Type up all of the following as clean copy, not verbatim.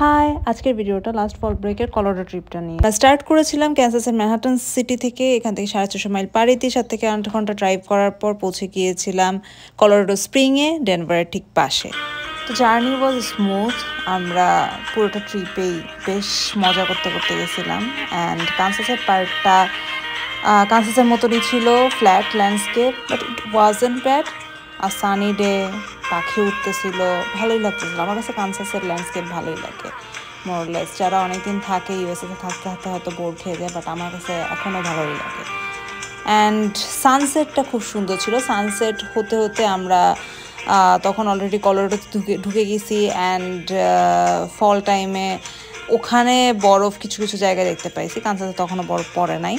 High, আজকের ভিডিওটা last ফল ব্রেকের কলোরাডো ট্রিপটা নিয়ে স্টার্ট করেছিলাম ক্যানসাসের ম্যানহাটন সিটি থেকে। এখান থেকে 450 মাইল পাড়ি দিয়ে 7 থেকে 8 ঘন্টা ড্রাইভ করার পর পৌঁছে গিয়েছিলাম কলোরাডো স্প্রিংয়ে, ডেনভারের ঠিক পাশে। তো জার্নি ওয়াজ স্মুথ। আমরা পুরোটা ট্রিপেই বেশ মজা করতে করতে গেছিলাম। অ্যান্ড কানসাসের পার্টটা কানসাসের মতনই ছিল, flat landscape, but it wasn't bad. আর সানি ডে, পাখি উঠতেছিল, ভালোই লাগতেছিল। আমার কাছে কানসাসের ল্যান্ডস্কেপ ভালোই লাগে মোরলেস। যারা অনেকদিন থাকে ইউএসএতে থাকতে থাকতে হয়তো বোর খেয়ে যায়, বাট আমার কাছে এখনও ভালোই লাগে। অ্যান্ড সানসেটটা খুব সুন্দর ছিল। সানসেট হতে হতে আমরা তখন অলরেডি কলোরাডোতে ঢুকে গেছি। অ্যান্ড ফল টাইমে ওখানে বরফ কিছু কিছু জায়গায় দেখতে পাইছি। কানসাসে তখনও বরফ পড়ে নাই,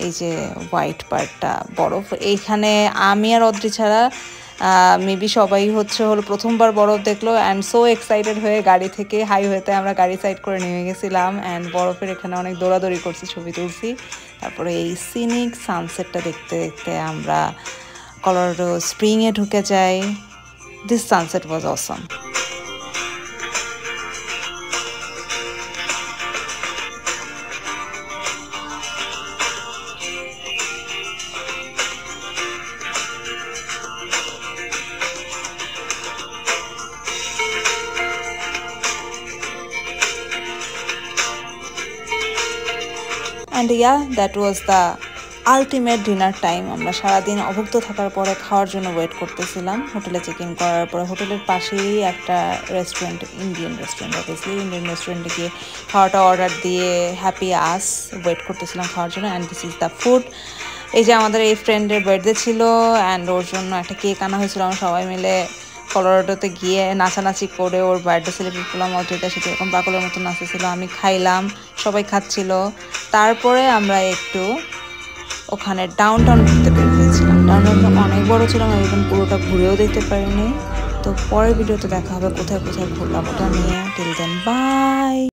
এই যে হোয়াইট পার্টটা বরফ। এইখানে আমি আর অদ্রি ছাড়া মেবি সবাই হলো প্রথমবার বরফ দেখলো। অ্যান্ড সো এক্সাইটেড হয়ে গাড়ি থেকে হাইওয়েতে আমরা গাড়ি সাইড করে নেমে গেছিলাম। অ্যান্ড বরফের এখানে অনেক দৌড়াদৌড়ি করছি, ছবি তুলছি। তারপরে এই সিনিক সানসেটটা দেখতে দেখতে আমরা কলোরাডো স্প্রিংয়ে ঢুকে যাই। This sunset was Assam. And that was the ultimate dinner time. আমরা সারাদিন অভুক্ত থাকার পরে খাওয়ার জন্য ওয়েট করতেছিলাম। হোটেলে চেক ইন করার পরে হোটেলের পাশেই একটা restaurant, Indian restaurant, obviously Indian রেস্টুরেন্টে গিয়ে খাওয়াটা অর্ডার দিয়ে হ্যাপি আস ওয়েট করতেছিলাম খাওয়ার জন্য। And this is the food. এই যে আমাদের এই ফ্রেন্ডের বার্থডে ছিল, অ্যান্ড ওর জন্য একটা কেক আনা হয়েছিল। আমরা সবাই মিলে কলোরাডোতে গিয়ে নাচানাচি করে ওর বার্থডে সেলিব্রেট করলাম। অদ্রিতা সেটা এরকম পাগলের মতো নাচেছিল, আমি খাইলাম, সবাই খাচ্ছিল। তারপরে আমরা একটু ওখানে ডাউনটাউন ঘুরতে বের হয়েছিলাম। ডাউনটাউনটা অনেক বড় ছিল, আমরা এখন পুরোটা ঘুরেও দেখতে পারিনি। তো পরের ভিডিওতে দেখা হবে কোথায় কোথায় ঘুরলাম ওটা নিয়ে। Till then by.